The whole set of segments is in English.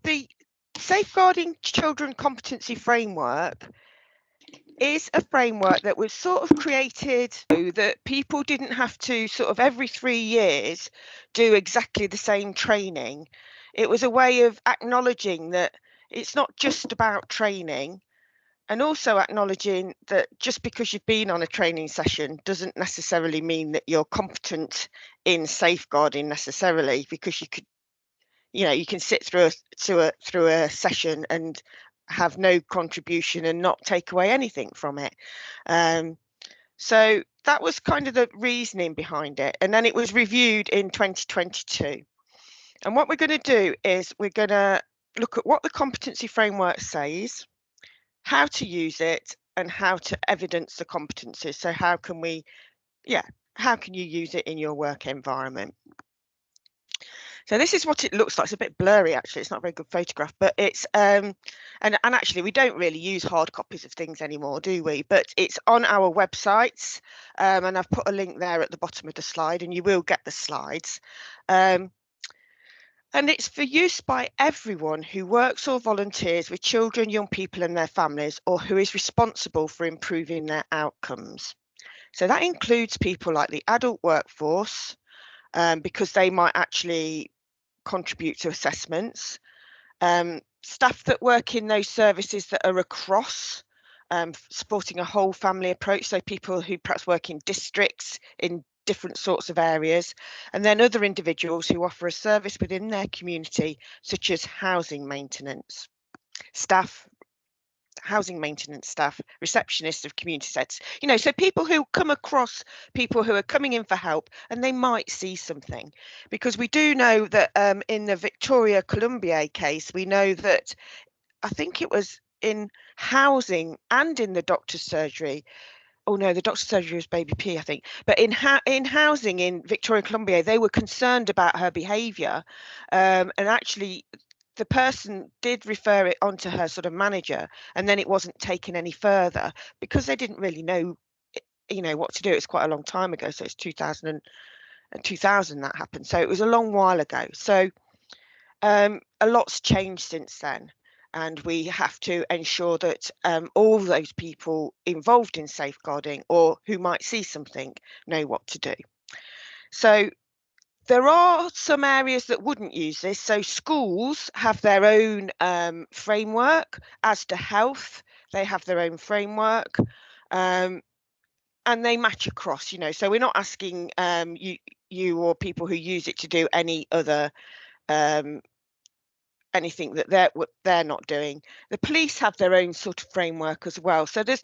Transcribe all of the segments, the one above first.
The Safeguarding Children Competency Framework is a framework that was sort of created so that people didn't have to sort of every 3 years do exactly the same training. It was a way of acknowledging that it's not just about training, and also acknowledging that just because you've been on a training session doesn't necessarily mean that you're competent in safeguarding necessarily, because you can sit through a session and have no contribution and not take away anything from it. So that was kind of the reasoning behind it, and then it was reviewed in 2022. And what we're going to do is we're going to look at what the competency framework says, how to use it, and how to evidence the competencies. So how can you use it in your work environment? So this is what it looks like. It's a bit blurry, actually. It's not a very good photograph, but it's and actually we don't really use hard copies of things anymore, do we? But it's on our websites, and I've put a link there at the bottom of the slide, and you will get the slides. And it's for use by everyone who works or volunteers with children, young people and their families, or who is responsible for improving their outcomes. So that includes people like the adult workforce, because they might actually contribute to assessments, staff that work in those services that are across, supporting a whole family approach, so people who perhaps work in districts in different sorts of areas, and then other individuals who offer a service within their community, such as housing maintenance staff, receptionists of community sets, so people who come across people who are coming in for help and they might see something. Because we do know that in the Victoria Columbier case, we know that I think it was in housing and in the doctor's surgery. Oh no, the doctor's surgery was baby P, I think. But in housing in Victoria Columbier, they were concerned about her behaviour, and actually the person did refer it onto her sort of manager, and then it wasn't taken any further because they didn't really know, what to do. It's quite a long time ago, so it's 2000 that happened. So it was a long while ago. So a lot's changed since then. And we have to ensure that all those people involved in safeguarding or who might see something know what to do. So there are some areas that wouldn't use this. So schools have their own framework. As to health, they have their own framework, and they match across. So we're not asking you or people who use it to do any other anything that they're not doing. The police have their own sort of framework as well. So there's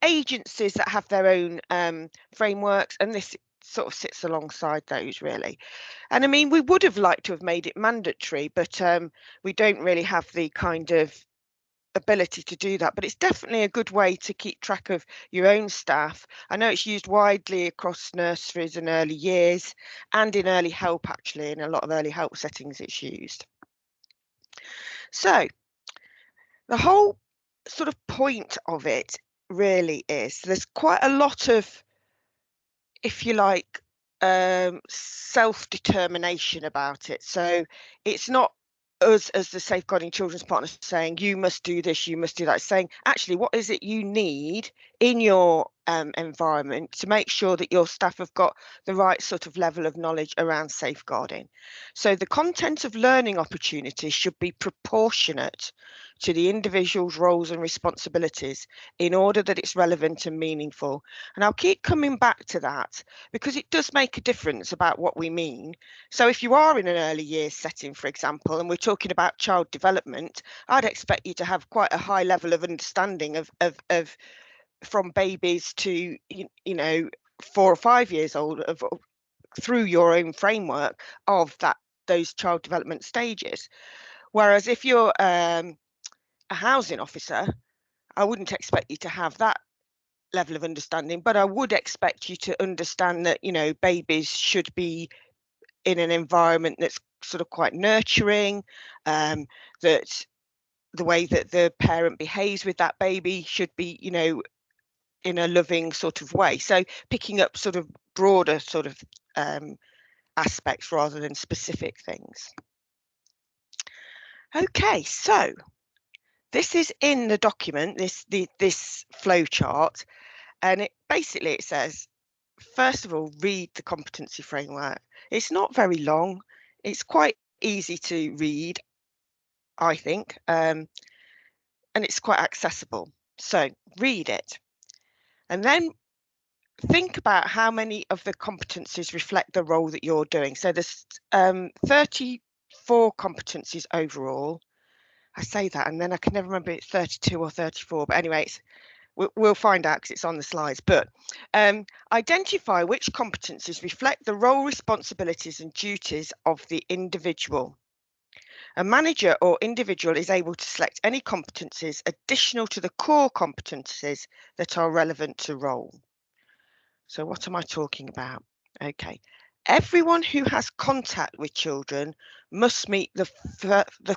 agencies that have their own frameworks, and this sort of sits alongside those, really. And I mean, we would have liked to have made it mandatory, but we don't really have the kind of ability to do that. But it's definitely a good way to keep track of your own staff. I know it's used widely across nurseries and early years, and in early help, actually. In a lot of early help settings it's used. So the whole sort of point of it really is there's quite a lot of, if you like, self-determination about it. So it's not us as the safeguarding children's partners saying you must do this, you must do that. It's saying actually what is it you need in your environment to make sure that your staff have got the right sort of level of knowledge around safeguarding. So the content of learning opportunities should be proportionate to the individual's roles and responsibilities in order that it's relevant and meaningful. And I'll keep coming back to that because it does make a difference about what we mean. So if you are in an early years setting, for example, and we're talking about child development, I'd expect you to have quite a high level of understanding of from babies to 4 or 5 years old, through your own framework of those child development stages. Whereas if you're a housing officer, I wouldn't expect you to have that level of understanding, but I would expect you to understand that babies should be in an environment that's sort of quite nurturing, that the way that the parent behaves with that baby should be in a loving sort of way. So picking up sort of broader sort of aspects rather than specific things. Okay, so this is in the document, this flow chart, and it says, first of all, read the competency framework. It's not very long. It's quite easy to read, I think, and it's quite accessible. So read it, and then think about how many of the competencies reflect the role that you're doing. So there's 34 competencies overall. I say that, and then I can never remember it's 32 or 34. But anyway, we'll find out because it's on the slides. But identify which competencies reflect the role, responsibilities, and duties of the individual. A manager or individual is able to select any competencies additional to the core competencies that are relevant to role. So what am I talking about? Okay. Everyone who has contact with children must meet the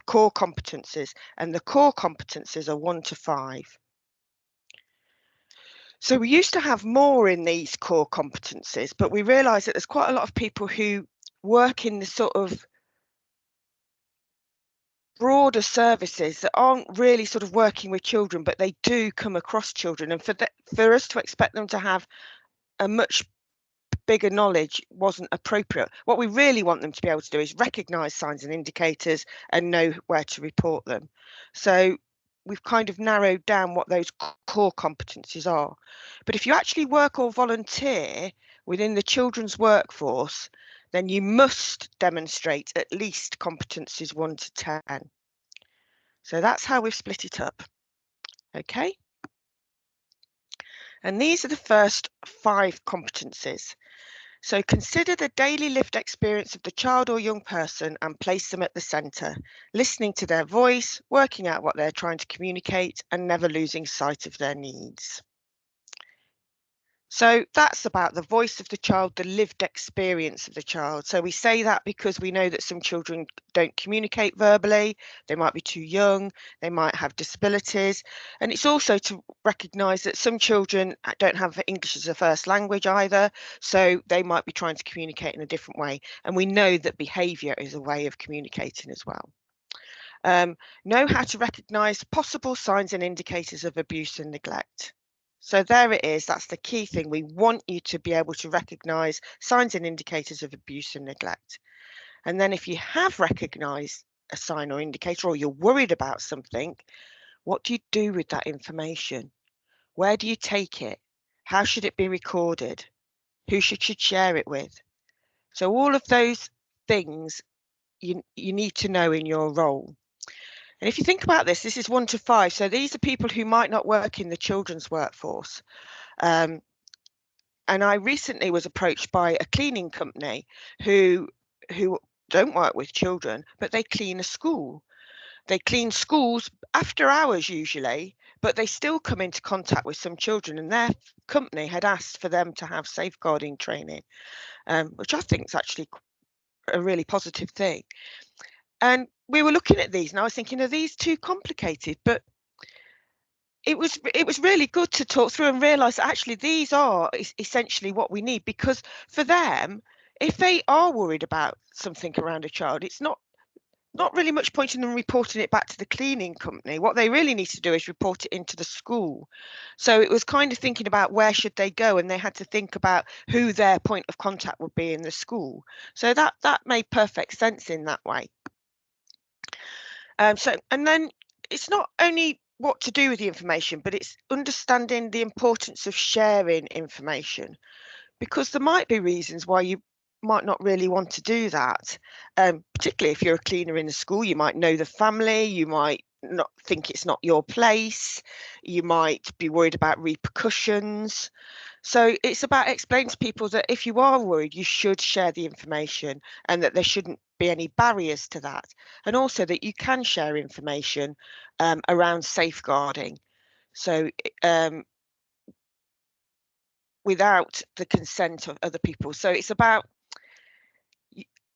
core competencies, and the core competencies are 1 to 5. So we used to have more in these core competencies, but we realised that there's quite a lot of people who work in the sort of broader services that aren't really sort of working with children, but they do come across children. And for us to expect them to have a much bigger knowledge wasn't appropriate. What we really want them to be able to do is recognise signs and indicators and know where to report them. So we've kind of narrowed down what those core competencies are. But if you actually work or volunteer within the children's workforce, then you must demonstrate at least competencies 1 to 10. So that's how we've split it up. Okay. And these are the first 5 competencies. So consider the daily lived experience of the child or young person and place them at the centre, listening to their voice, working out what they're trying to communicate, and never losing sight of their needs. So that's about the voice of the child, the lived experience of the child. So we say that because we know that some children don't communicate verbally, they might be too young, they might have disabilities. And it's also to recognise that some children don't have English as a first language either, so they might be trying to communicate in a different way. And we know that behaviour is a way of communicating as well. Know how to recognise possible signs and indicators of abuse and neglect. So there it is. That's the key thing. We want you to be able to recognise signs and indicators of abuse and neglect. And then if you have recognised a sign or indicator, or you're worried about something, what do you do with that information? Where do you take it? How should it be recorded? Who should share it with? So all of those things you need to know in your role. And if you think about this, this is 1 to 5. So these are people who might not work in the children's workforce. And I recently was approached by a cleaning company who don't work with children, but they clean a school. They clean schools after hours usually, but they still come into contact with some children, and their company had asked for them to have safeguarding training, which I think is actually a really positive thing. And we were looking at these and I was thinking, are these too complicated? But it was really good to talk through and realise that actually these are essentially what we need, because for them, if they are worried about something around a child, it's not really much point in them reporting it back to the cleaning company. What they really need to do is report it into the school. So it was kind of thinking about where should they go, and they had to think about who their point of contact would be in the school. So that made perfect sense in that way. And then it's not only what to do with the information, but it's understanding the importance of sharing information, because there might be reasons why you might not really want to do that. Particularly if you're a cleaner in the school, you might know the family, you might not think it's not your place, you might be worried about repercussions. So it's about explaining to people that if you are worried, you should share the information, and that there shouldn't be any barriers to that. And also that you can share information around safeguarding. So without the consent of other people. So it's about,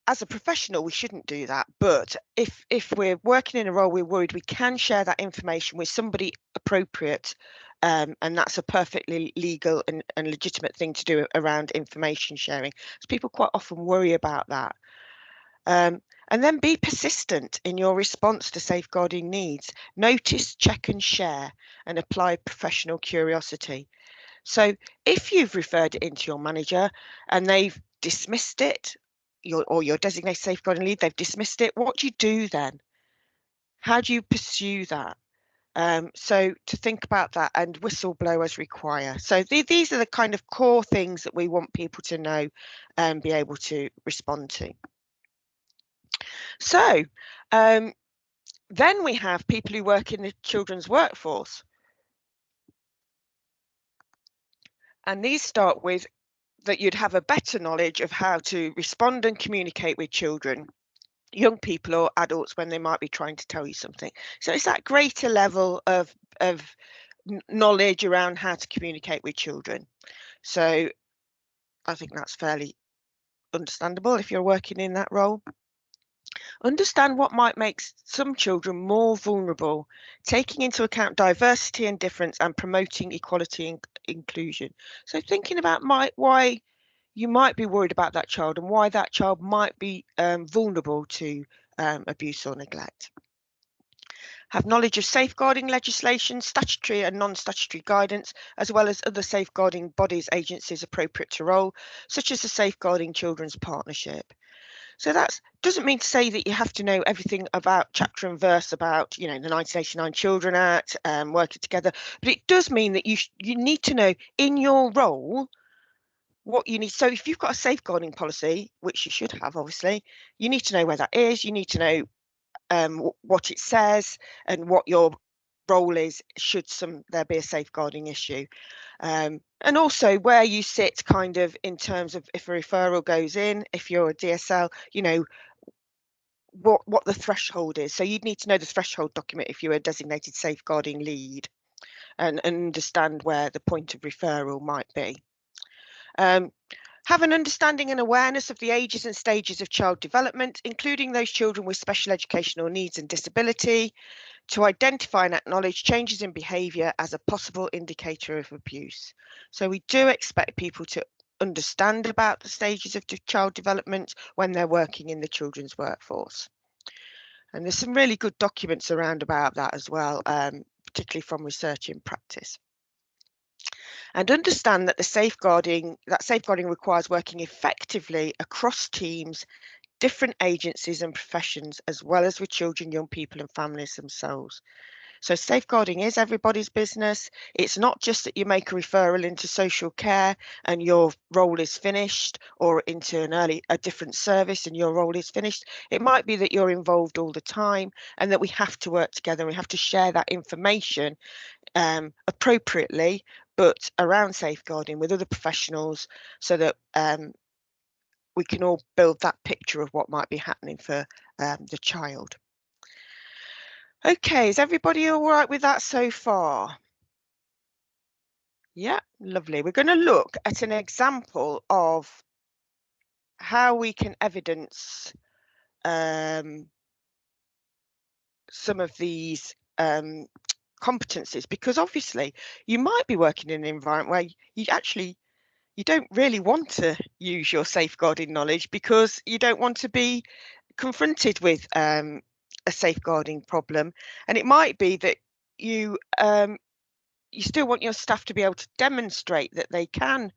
as a professional, we shouldn't do that. But if we're working in a role we're worried, we can share that information with somebody appropriate. And that's a perfectly legal and legitimate thing to do around information sharing. So people quite often worry about that. And then be persistent in your response to safeguarding needs. Notice, check and share, and apply professional curiosity. So if you've referred it into your manager and they've dismissed it, or your designated safeguarding lead, they've dismissed it, what do you do then? How do you pursue that? So to think about that and whistleblow as require. So these are the kind of core things that we want people to know and be able to respond to. So then we have people who work in the children's workforce. And these start with that you'd have a better knowledge of how to respond and communicate with children, young people or adults when they might be trying to tell you something. So it's that greater level of knowledge around how to communicate with children. So I think that's fairly understandable if you're working in that role. Understand what might make some children more vulnerable, taking into account diversity and difference and promoting equality and inclusion. So thinking about why you might be worried about that child and why that child might be vulnerable to abuse or neglect. Have knowledge of safeguarding legislation, statutory and non-statutory guidance, as well as other safeguarding bodies, agencies appropriate to role, such as the Safeguarding Children's Partnership. So that doesn't mean to say that you have to know everything about chapter and verse about, you know, the 1989 Children Act, working together, but it does mean that you need to know in your role what you need. So if you've got a safeguarding policy, which you should have, obviously, you need to know where that is. You need to know what it says and what your role is should there be a safeguarding issue. And also where you sit kind of in terms of if a referral goes in, if you're a DSL, you know, what the threshold is. So you'd need to know the threshold document if you're a designated safeguarding lead and understand where the point of referral might be. Have an understanding and awareness of the ages and stages of child development, including those children with special educational needs and disability, to identify and acknowledge changes in behaviour as a possible indicator of abuse. So we do expect people to understand about the stages of child development when they're working in the children's workforce. And there's some really good documents around about that as well, particularly from research in practice. And understand that safeguarding requires working effectively across teams, different agencies and professions, as well as with children, young people and families themselves. So safeguarding is everybody's business. It's not just that you make a referral into social care and your role is finished, or into a different service and your role is finished. It might be that you're involved all the time and that we have to work together and we have to share that information appropriately, but around safeguarding with other professionals so that we can all build that picture of what might be happening for the child. Okay, is everybody all right with that so far? Yeah, lovely. We're going to look at an example of how we can evidence some of these competencies, because obviously you might be working in an environment where you don't really want to use your safeguarding knowledge because you don't want to be confronted with a safeguarding problem, and it might be that you still want your staff to be able to demonstrate that they can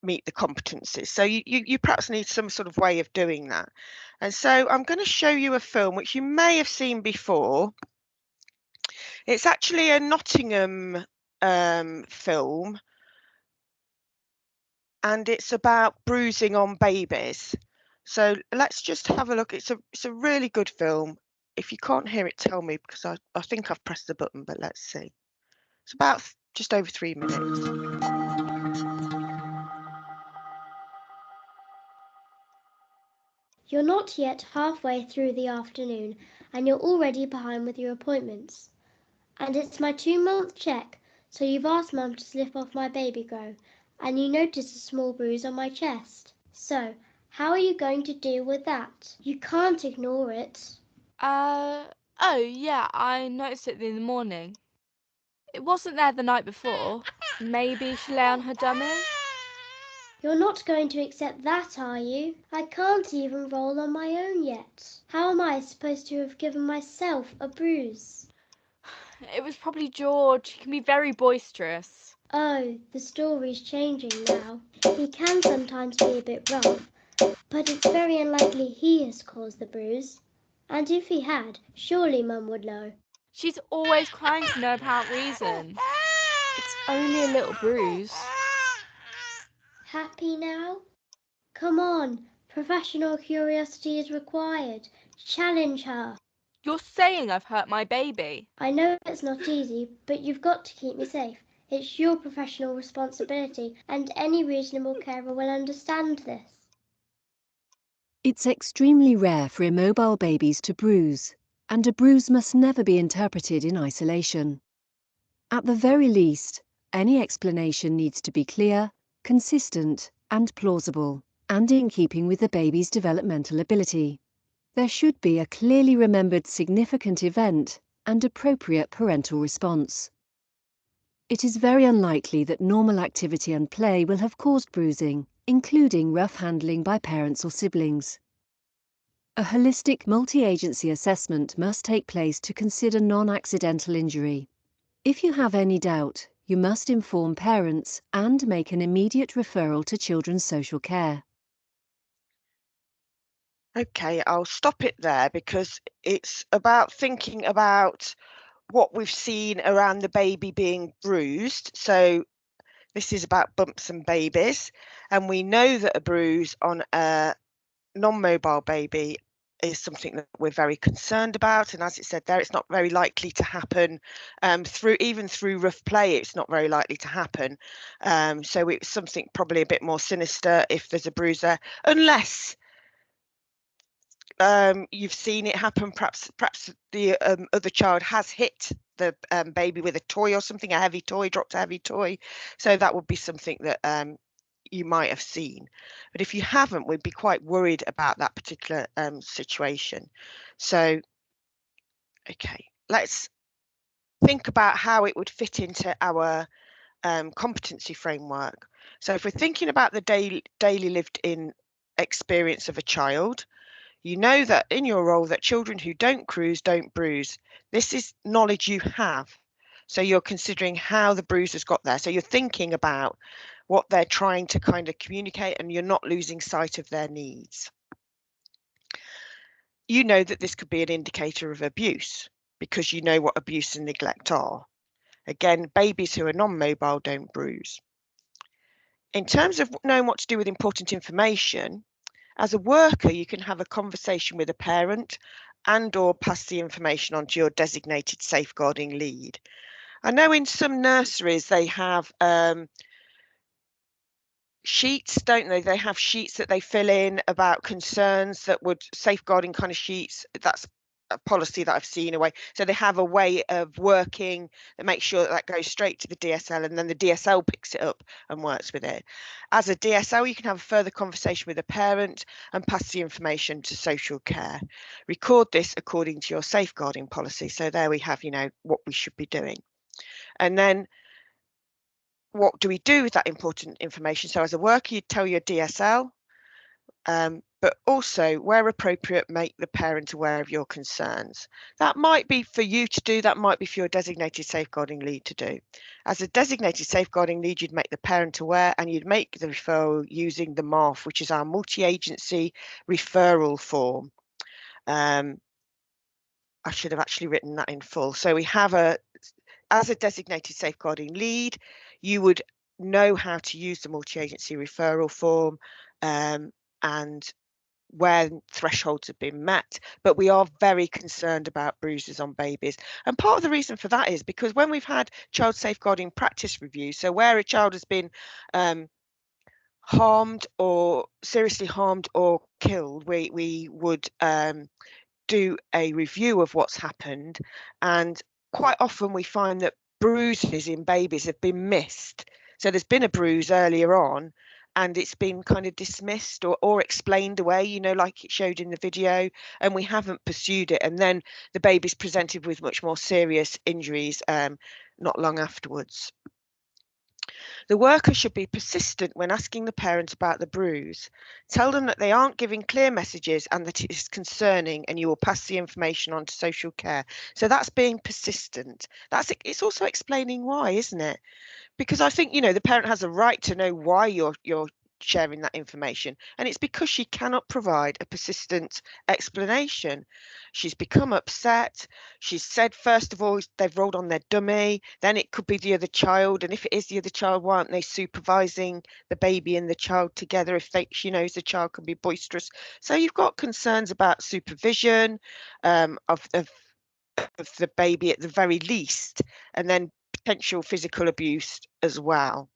meet the competencies. So you perhaps need some sort of way of doing that. And so I'm going to show you a film which you may have seen before. It's actually a Nottingham film, and it's about bruising on babies. So let's just have a look. It's a really good film. If you can't hear it, tell me, because I think I've pressed the button, but let's see. It's about just over 3 minutes. You're not yet halfway through the afternoon and you're already behind with your appointments. And it's my 2-month check, so you've asked Mum to slip off my baby grow, and you notice a small bruise on my chest. So, how are you going to deal with that? You can't ignore it. Oh yeah, I noticed it in the morning. It wasn't there the night before. Maybe she lay on her dummy? You're not going to accept that, are you? I can't even roll on my own yet. How am I supposed to have given myself a bruise? It was probably George. He can be very boisterous. Oh, the story's changing now. He can sometimes be a bit rough, but it's very unlikely he has caused the bruise. And if he had, surely Mum would know. She's always crying for no apparent reason. It's only a little bruise. Happy now? Come on, professional curiosity is required. Challenge her. You're saying I've hurt my baby. I know it's not easy, but you've got to keep me safe. It's your professional responsibility, and any reasonable carer will understand this. It's extremely rare for immobile babies to bruise, and a bruise must never be interpreted in isolation. At the very least, any explanation needs to be clear, consistent, and plausible, and in keeping with the baby's developmental ability. There should be a clearly remembered significant event and appropriate parental response. It is very unlikely that normal activity and play will have caused bruising, including rough handling by parents or siblings. A holistic multi-agency assessment must take place to consider non-accidental injury. If you have any doubt, you must inform parents and make an immediate referral to children's social care. Okay, I'll stop it there because it's about thinking about what we've seen around the baby being bruised. So this is about bumps and babies, and we know that a bruise on a non-mobile baby is something that we're very concerned about, and as it said there, it's not very likely to happen through rough play. It's not very likely to happen, so it's something probably a bit more sinister if there's a bruise there, unless you've seen it happen. Perhaps the other child has hit the baby with a toy or something, a heavy toy, dropped a heavy toy, so that would be something that you might have seen. But if you haven't, we'd be quite worried about that particular situation. So okay, let's think about how it would fit into our competency framework. So if we're thinking about the daily lived in experience of a child, you know that in your role that children who don't cruise don't bruise. This is knowledge you have. So you're considering how the bruise has got there. So you're thinking about what they're trying to kind of communicate, and you're not losing sight of their needs. You know that this could be an indicator of abuse because you know what abuse and neglect are. Again, babies who are non-mobile don't bruise. In terms of knowing what to do with important information, as a worker, you can have a conversation with a parent and or pass the information on to your designated safeguarding lead. I know in some nurseries they have sheets, don't they? They have sheets that they fill in about concerns that would safeguarding kind of sheets. That's a policy that I've seen away. So they have a way of working that makes sure that that goes straight to the DSL, and then the DSL picks it up and works with it. As a DSL, you can have a further conversation with a parent and pass the information to social care. Record this according to your safeguarding policy. So there we have, you know, what we should be doing. And then what do we do with that important information? So as a worker, you tell your DSL, but also where appropriate, make the parent aware of your concerns. That might be for you to do, that might be for your designated safeguarding lead to do. As a designated safeguarding lead, you'd make the parent aware and you'd make the referral using the MARF, which is our multi-agency referral form. I should have actually written that in full. So we have as a designated safeguarding lead, you would know how to use the multi-agency referral form and when thresholds have been met, but we are very concerned about bruises on babies. And part of the reason for that is because when we've had child safeguarding practice reviews, so where a child has been harmed or seriously harmed or killed, we would do a review of what's happened, and quite often we find that bruises in babies have been missed. So there's been a bruise earlier on and it's been kind of dismissed or explained away, you know, like it showed in the video, and we haven't pursued it, and then the baby's presented with much more serious injuries not long afterwards. The worker should be persistent when asking the parent about the bruise. Tell them that they aren't giving clear messages and that it is concerning, and you will pass the information on to social care. So that's being persistent. It's also explaining why, isn't it? Because I think, the parent has a right to know why you're sharing that information, and it's because she cannot provide a persistent explanation. She's become upset. She's said, first of all, they've rolled on their dummy, then it could be the other child, and if it is the other child, why aren't they supervising the baby and the child together if she knows the child can be boisterous? So you've got concerns about supervision of the baby at the very least, and then potential physical abuse as well.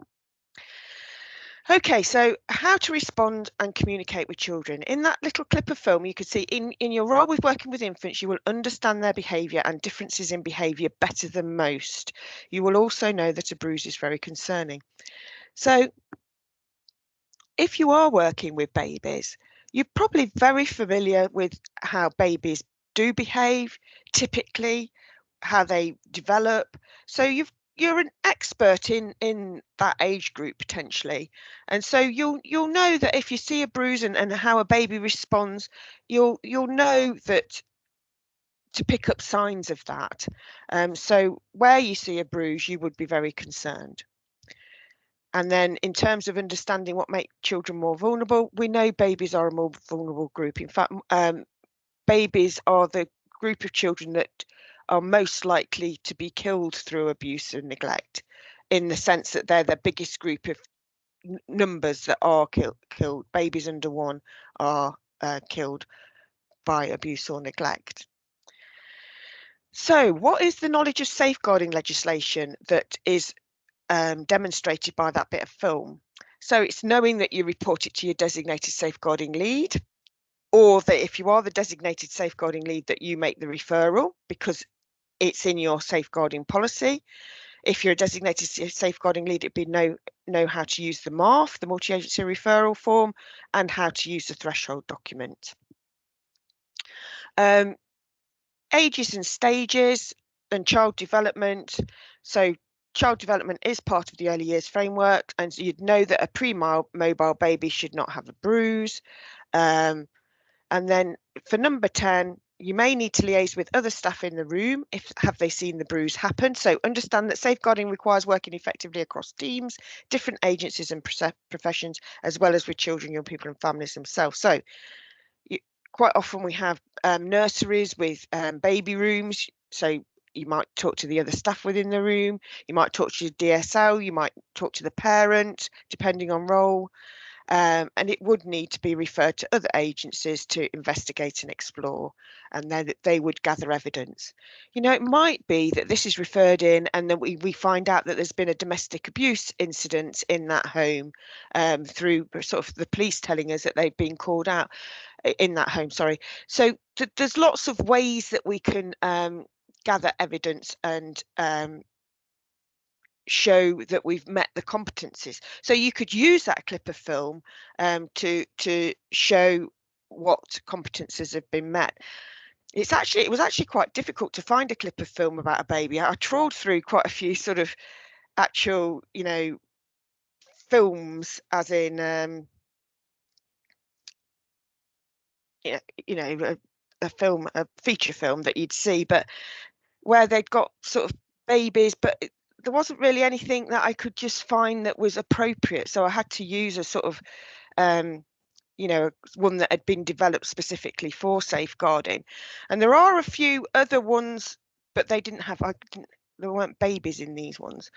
Okay, so how to respond and communicate with children. In that little clip of film, you can see in your role with working with infants, you will understand their behaviour and differences in behaviour better than most. You will also know that a bruise is very concerning. So if you are working with babies, you're probably very familiar with how babies do behave, typically, how they develop. So you're an expert in that age group potentially, and so you'll know that if you see a bruise and how a baby responds, you'll know that to pick up signs of that. So where you see a bruise, you would be very concerned. And then in terms of understanding what makes children more vulnerable, we know babies are a more vulnerable group. In fact, babies are the group of children that are most likely to be killed through abuse and neglect, in the sense that they're the biggest group of numbers that are killed. Babies under 1 are killed by abuse or neglect. So what is the knowledge of safeguarding legislation that is demonstrated by that bit of film? So it's knowing that you report it to your designated safeguarding lead, or that if you are the designated safeguarding lead, that you make the referral because it's in your safeguarding policy. If you're a designated safeguarding lead, it'd be know how to use the MARF, the multi-agency referral form, and how to use the threshold document. Ages and stages and child development. So child development is part of the early years framework, and so you'd know that a pre-mobile baby should not have a bruise. And then for number 10, you may need to liaise with other staff in the room if have they seen the bruise happen. So understand that safeguarding requires working effectively across teams, different agencies and professions, as well as with children, young people and families themselves. So quite often we have nurseries with baby rooms. So you might talk to the other staff within the room, you might talk to your DSL, you might talk to the parent, depending on role. And it would need to be referred to other agencies to investigate and explore, and then they would gather evidence. It might be that this is referred in and then we find out that there's been a domestic abuse incident in that home through sort of the police telling us that they've been called out in that home, sorry. So there's lots of ways that we can gather evidence and show that we've met the competencies. So you could use that clip of film to show what competencies have been met. It was actually quite difficult to find a clip of film about a baby. I trawled through quite a few sort of actual, films, as in a feature film that you'd see, but where they'd got sort of babies, but there wasn't really anything that I could just find that was appropriate. So I had to use a sort of, one that had been developed specifically for safeguarding. And there are a few other ones, but they didn't have, there weren't babies in these ones.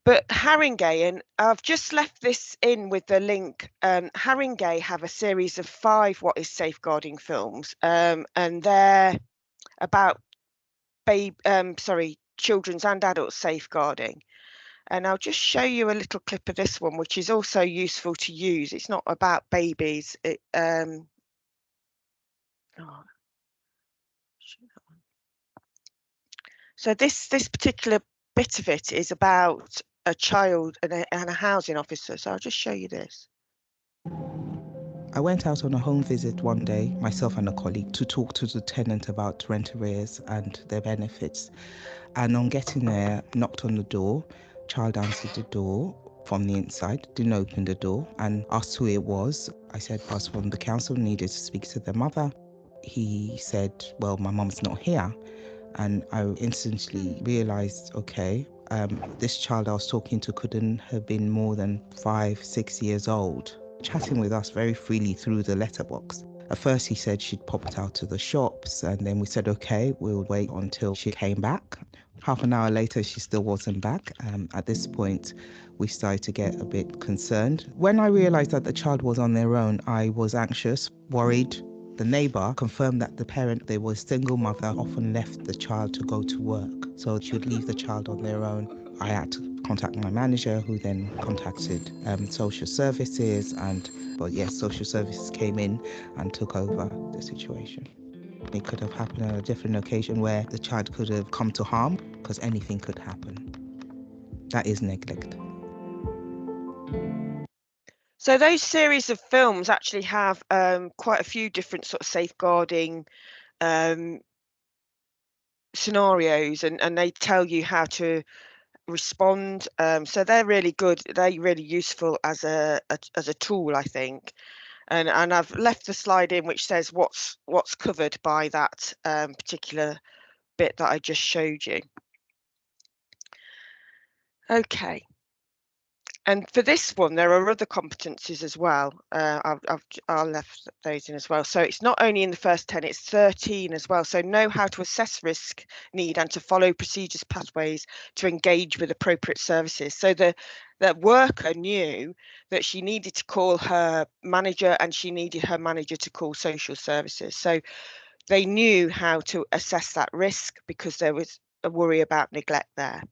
But Haringey, and I've just left this in with the link. Haringey have a series of 5 What is Safeguarding films, and they're about children's and adult safeguarding. And I'll just show you a little clip of this one, which is also useful to use. It's not about babies. So this particular bit of it is about a child and a housing officer. So I'll just show you this. I went out on a home visit one day, myself and a colleague, to talk to the tenant about rent arrears and their benefits. And on getting there, knocked on the door. Child answered the door from the inside, didn't open the door, and asked who it was. I said I was from the council, needed to speak to the mother. He said, well, my mum's not here. And I instantly realised, okay, this child I was talking to couldn't have been more than 5-6 years old, chatting with us very freely through the letterbox. At first he said she'd popped out to the shops, and then we said, okay, we'll wait until she came back. Half an hour later, she still wasn't back. At this point, we started to get a bit concerned. When I realised that the child was on their own, I was anxious, worried. The neighbour confirmed that the parent, they were a single mother, often left the child to go to work. So she would leave the child on their own. I had to contact my manager, who then contacted social services, but yes, social services came in and took over the situation. It could have happened on a different occasion where the child could have come to harm, because anything could happen. That is neglect. So those series of films actually have quite a few different sort of safeguarding scenarios, and they tell you how to respond. So they're really good. They're really useful as a tool, I think. And I've left the slide in which says what's covered by that particular bit that I just showed you. Okay. And for this one, there are other competencies as well. I'll left those in as well. So it's not only in the first 10, it's 13 as well. So know how to assess risk, need, and to follow procedures, pathways to engage with appropriate services. So the worker knew that she needed to call her manager, and she needed her manager to call social services. So they knew how to assess that risk because there was a worry about neglect there.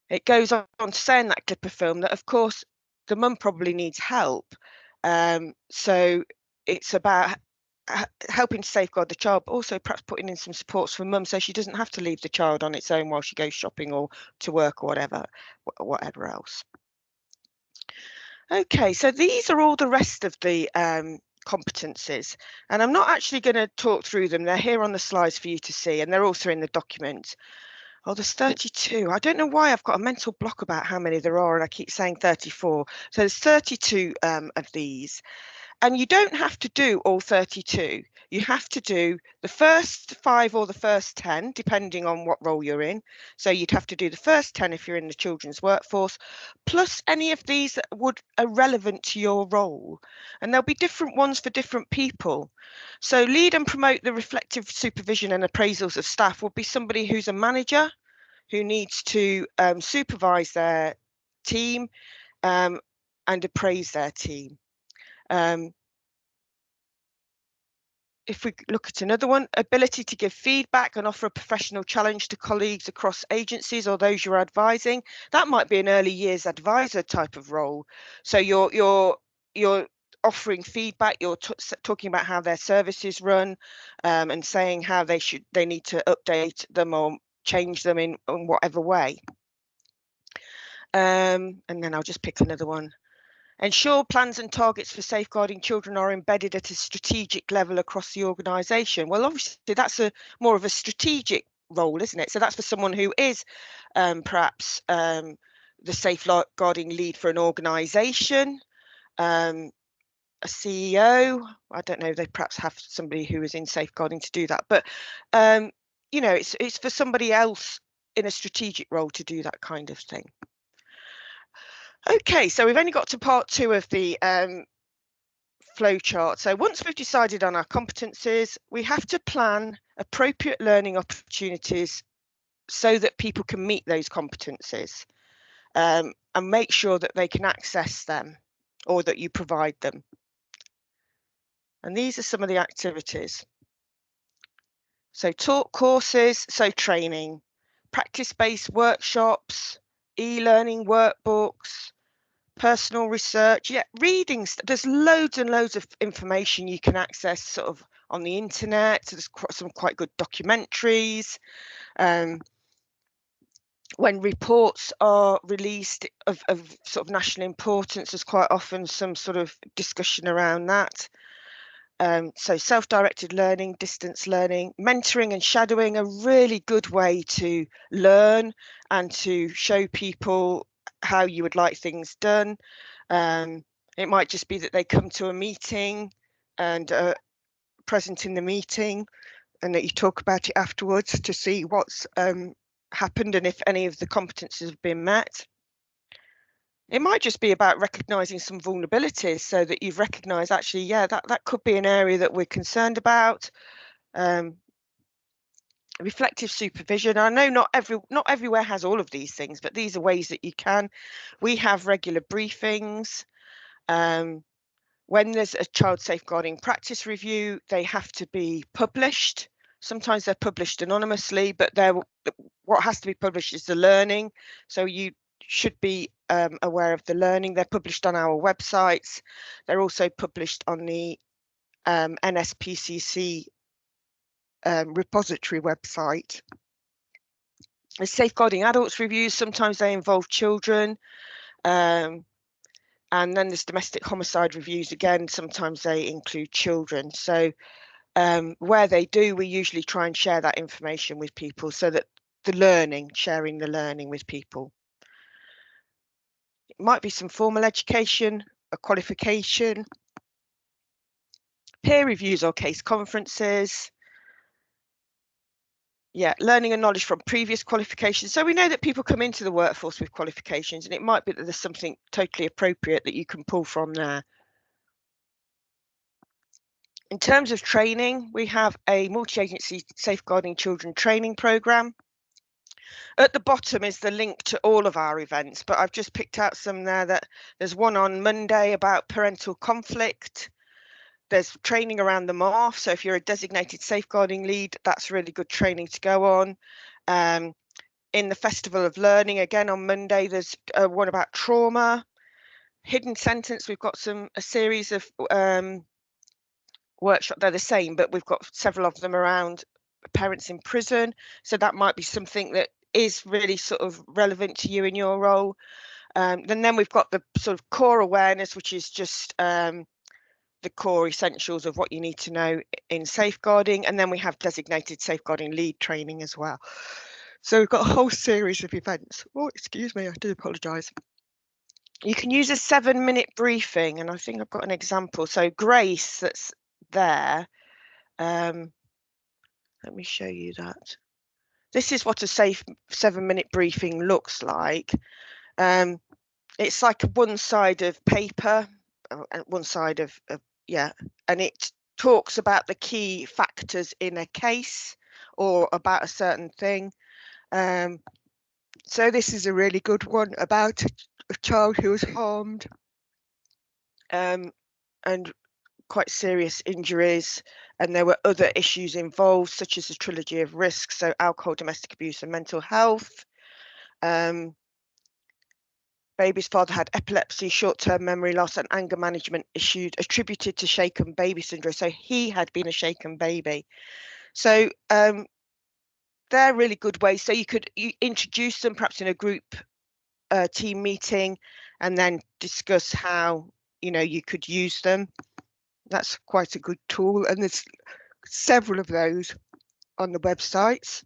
It goes on to say in that clip of film that, of course, the mum probably needs help. So it's about helping to safeguard the child, but also perhaps putting in some supports for mum so she doesn't have to leave the child on its own while she goes shopping or to work or whatever else. Okay, so these are all the rest of the competencies, and I'm not actually going to talk through them. They're here on the slides for you to see, and they're also in the document. Oh, there's 32. I don't know why I've got a mental block about how many there are, and I keep saying 34. So there's 32 of these. And you don't have to do all 32. You have to do the first 5 or the first 10, depending on what role you're in. So you'd have to do the first 10 if you're in the children's workforce, plus any of these that are relevant to your role. And there'll be different ones for different people. So lead and promote the reflective supervision and appraisals of staff will be somebody who's a manager, who needs to supervise their team and appraise their team. If we look at another one, ability to give feedback and offer a professional challenge to colleagues across agencies or those you're advising. That might be an early years advisor type of role. So you're offering feedback, you're talking about how their services run, and saying how they need to update them or change them in whatever way. And then I'll just pick another one. Ensure plans and targets for safeguarding children are embedded at a strategic level across the organisation. Well, obviously, that's more of a strategic role, isn't it? So that's for someone who is perhaps the safeguarding lead for an organisation, a CEO. I don't know, they perhaps have somebody who is in safeguarding to do that. But, you know, it's for somebody else in a strategic role to do that kind of thing. Okay, so we've only got to part 2 of the flow chart. So once we've decided on our competencies, we have to plan appropriate learning opportunities so that people can meet those competencies, and make sure that they can access them or that you provide them. And these are some of the activities. So talk courses, so training, practice-based workshops, e-learning workbooks, personal research, reading. There's loads and loads of information you can access sort of on the internet. So there's some quite good documentaries. When reports are released of sort of national importance, there's quite often some sort of discussion around that. So self-directed learning, distance learning, mentoring and shadowing, a really good way to learn and to show people how you would like things done. It might just be that they come to a meeting and present in the meeting, and that you talk about it afterwards to see what's happened and if any of the competencies have been met. It might just be about recognising some vulnerabilities, so that you've recognised, actually, yeah, that could be an area that we're concerned about. Reflective supervision. I know not everywhere has all of these things, but these are ways that you can. We have regular briefings. When there's a child safeguarding practice review, they have to be published. Sometimes they're published anonymously, but what has to be published is the learning. So you should be aware of the learning. They're published on our websites. They're also published on the NSPCC repository website. The safeguarding adults reviews, sometimes they involve children. And then there's domestic homicide reviews. Again, sometimes they include children. So where they do, we usually try and share that information with people, so that sharing the learning with people. It might be some formal education, a qualification, peer reviews or case conferences. Yeah, learning and knowledge from previous qualifications. So we know that people come into the workforce with qualifications, and it might be that there's something totally appropriate that you can pull from there. In terms of training, we have a multi-agency safeguarding children training programme. At the bottom is the link to all of our events, but I've just picked out some there. That there's one on Monday about parental conflict. There's training around the MARF. So if you're a designated safeguarding lead, that's really good training to go on. In the Festival of Learning, again on Monday, there's one about trauma. Hidden Sentence, we've got a series of workshop. They're the same, but we've got several of them around parents in prison. So that might be something that is really sort of relevant to you in your role. And then we've got the sort of core awareness, which is just the core essentials of what you need to know in safeguarding. And then we have designated safeguarding lead training as well. So we've got a whole series of events. Oh, excuse me, I do apologise. You can use a 7-minute briefing, and I think I've got an example. So Grace, that's there. Let me show you that. This is what a safe 7-minute briefing looks like. It's like one side of paper, and one side of yeah, and it talks about the key factors in a case or about a certain thing. So this is a really good one about a child who was harmed and quite serious injuries, and there were other issues involved, such as the trilogy of risks, so alcohol, domestic abuse and mental health. Baby's father had epilepsy, short-term memory loss and anger management issues attributed to shaken baby syndrome, so he had been a shaken baby. So they're really good ways. So you introduce them perhaps in a group team meeting, and then discuss how you could use them. That's quite a good tool, and there's several of those on the websites.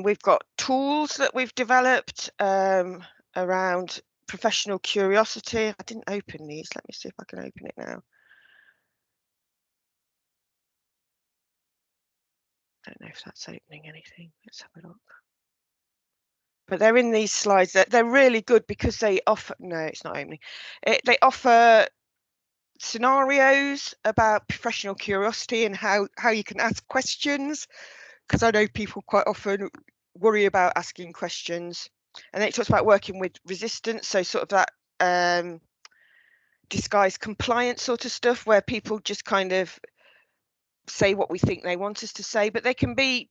We've got tools that we've developed around professional curiosity. I didn't open these. Let me see if I can open it now. I don't know if that's opening anything. Let's have a look. But they're in these slides. They're really good because they offer, no, it's not opening. They offer scenarios about professional curiosity and how you can ask questions, because I know people quite often worry about asking questions. And then it talks about working with resistance, so sort of that disguised compliance sort of stuff, where people just kind of say what we think they want us to say, but they can be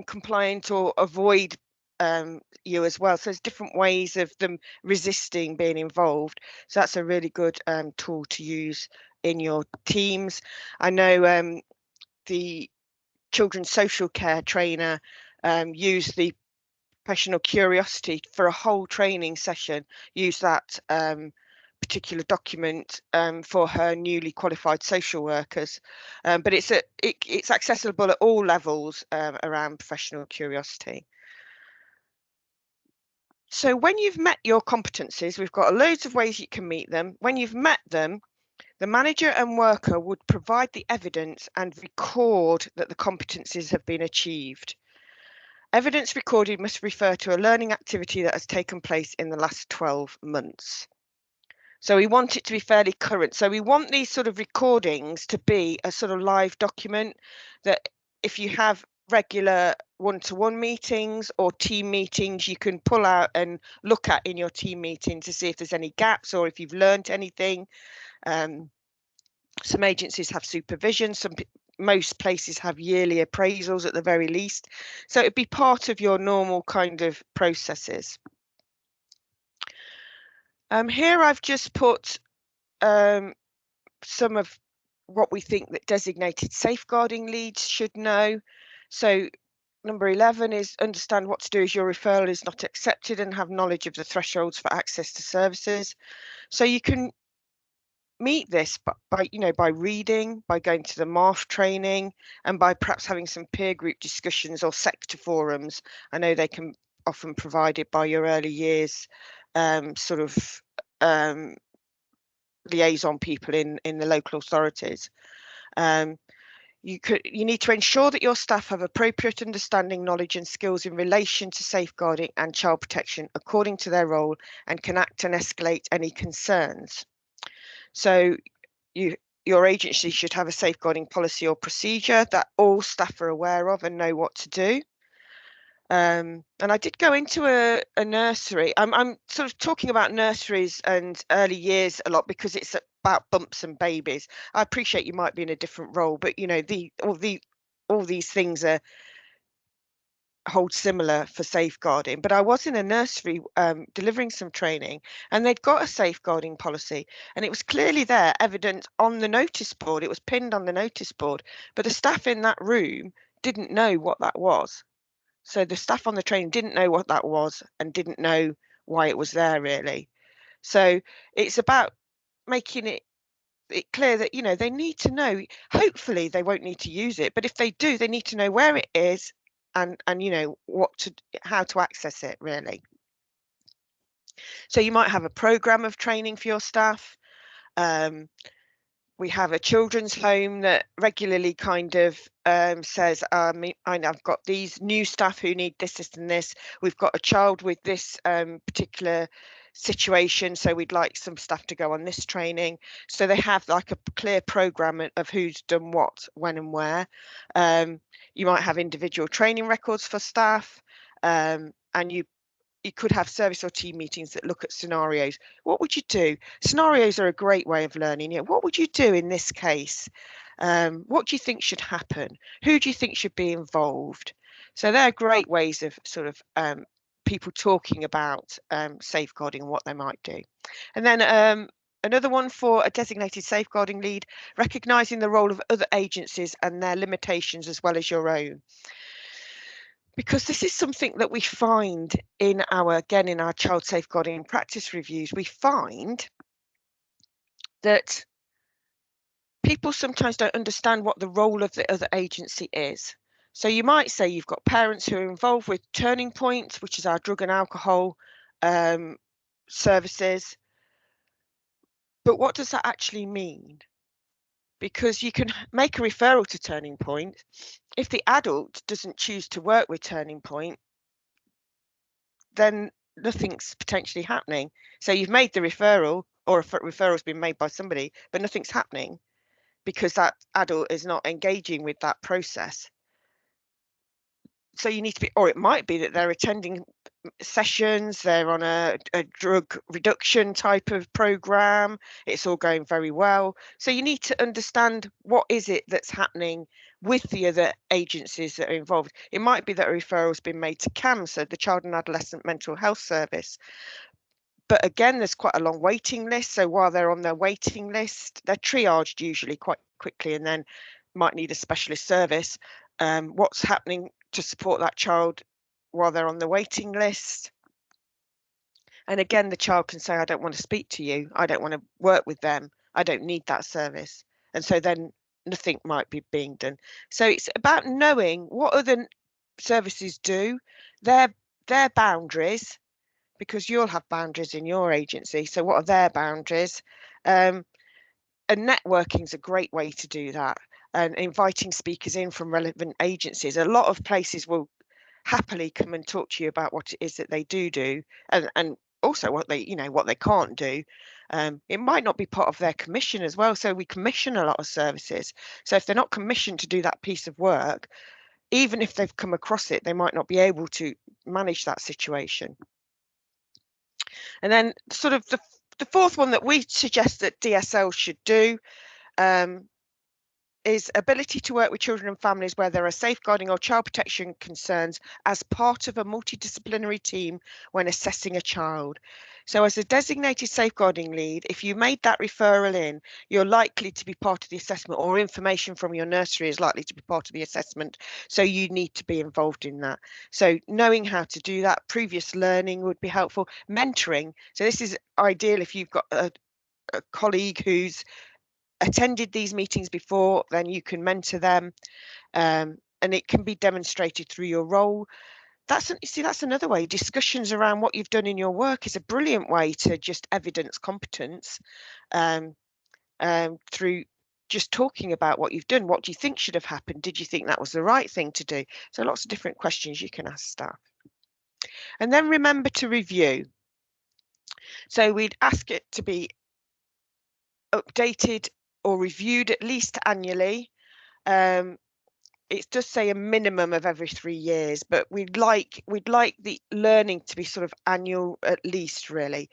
compliant or avoid you as well. So there's different ways of them resisting being involved. So that's a really good tool to use in your teams. I know the children's social care trainer used the professional curiosity for a whole training session, use that particular document for her newly qualified social workers, but it's accessible at all levels around professional curiosity. So when you've met your competencies, we've got loads of ways you can meet them. When you've met them, the manager and worker would provide the evidence and record that the competencies have been achieved. Evidence recorded must refer to a learning activity that has taken place in the last 12 months. So we want it to be fairly current. So we want these sort of recordings to be a sort of live document that if you have regular one-to-one meetings or team meetings, you can pull out and look at in your team meeting to see if there's any gaps or if you've learned anything. Some agencies have supervision, most places have yearly appraisals at the very least. So it'd be part of your normal kind of processes. Here I've just put some of what we think that designated safeguarding leads should know. So number 11 is understand what to do if your referral is not accepted and have knowledge of the thresholds for access to services. So you can meet this by reading, by going to the MARF training, and by perhaps having some peer group discussions or sector forums. I know they can often provided by your early years liaison people in the local authorities. You need to ensure that your staff have appropriate understanding, knowledge and skills in relation to safeguarding and child protection according to their role and can act and escalate any concerns. So your agency should have a safeguarding policy or procedure that all staff are aware of and know what to do. And I did go into a nursery. I'm sort of talking about nurseries and early years a lot because it's about bumps and babies. I appreciate you might be in a different role, but you know, all these things hold similar for safeguarding. But I was in a nursery delivering some training, and they'd got a safeguarding policy, and it was clearly there, evident on the notice board. It was pinned on the notice board, but the staff in that room didn't know what that was. So the staff on the training didn't know what that was and didn't know why it was there really. So it's about making it clear that, you know, they need to know. Hopefully they won't need to use it, but if they do, they need to know where it is and you know how to access it really. So you might have a program of training for your staff. We have a children's home that regularly kind of says, I've got these new staff who need this, this and this. We've got a child with this particular situation, so we'd like some staff to go on this training. So they have like a clear program of who's done what, when and where. You might have individual training records for staff, and you could have service or team meetings that look at scenarios. What would you do? Scenarios are a great way of learning. What would you do in this case? What do you think should happen? Who do you think should be involved? So they're great ways of sort of people talking about safeguarding and what they might do. And then another one for a designated safeguarding lead, recognising the role of other agencies and their limitations as well as your own. Because this is something that we find in our child safeguarding practice reviews. We find that people sometimes don't understand what the role of the other agency is. So you might say you've got parents who are involved with Turning Point, which is our drug and alcohol services. But what does that actually mean? Because you can make a referral to Turning Point. If the adult doesn't choose to work with Turning Point, then nothing's potentially happening. So you've made the referral, or a referral's been made by somebody, but nothing's happening because that adult is not engaging with that process. So you need to be, or it might be that they're attending sessions, they're on a drug reduction type of program, it's all going very well. So you need to understand what is it that's happening with the other agencies that are involved. It might be that a referral's been made to CAMS, so the Child and Adolescent Mental Health Service. But again, there's quite a long waiting list. So while they're on their waiting list, they're triaged usually quite quickly and then might need a specialist service. What's happening to support that child while they're on the waiting list? And again, the child can say, I don't want to speak to you, I don't want to work with them, I don't need that service. And so then nothing might be being done. So it's about knowing what other services do, their boundaries, because you'll have boundaries in your agency. So what are their boundaries? And networking is a great way to do that. And inviting speakers in from relevant agencies. A lot of places will happily come and talk to you about what it is that they do, and also what they what they can't do. It might not be part of their commission as well. So we commission a lot of services. So if they're not commissioned to do that piece of work, even if they've come across it, they might not be able to manage that situation. And then sort of the fourth one that we suggest that DSL should do is ability to work with children and families where there are safeguarding or child protection concerns as part of a multidisciplinary team when assessing a child. So as a designated safeguarding lead, if you made that referral in, you're likely to be part of the assessment, or information from your nursery is likely to be part of the assessment. So you need to be involved in that. So knowing how to do that, previous learning would be helpful. Mentoring. So this is ideal if you've got a colleague who's attended these meetings before, then you can mentor them, and it can be demonstrated through your role. That's another way. Discussions around what you've done in your work is a brilliant way to just evidence competence, through just talking about what you've done. What do you think should have happened? Did you think that was the right thing to do? So lots of different questions you can ask staff. And then remember to review. So we'd ask it to be updated or reviewed at least annually. It does say a minimum of every 3 years, but we'd like the learning to be sort of annual at least, really.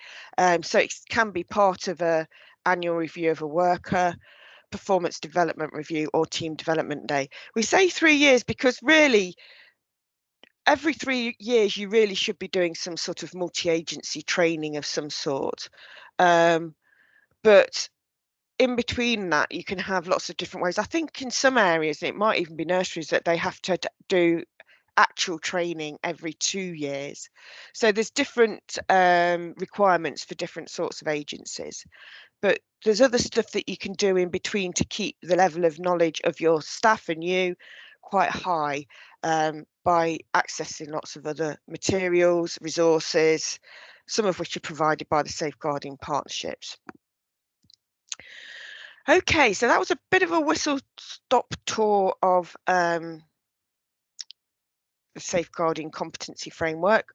So it can be part of a annual review of a worker, performance development review, or team development day. We say 3 years because really every 3 years you really should be doing some sort of multi-agency training of some sort. But in between that, you can have lots of different ways. I think in some areas, it might even be nurseries, that they have to do actual training every 2 years. So there's different requirements for different sorts of agencies. But there's other stuff that you can do in between to keep the level of knowledge of your staff and you quite high, by accessing lots of other materials, resources, some of which are provided by the safeguarding partnerships. Okay, so that was a bit of a whistle-stop tour of the safeguarding competency framework.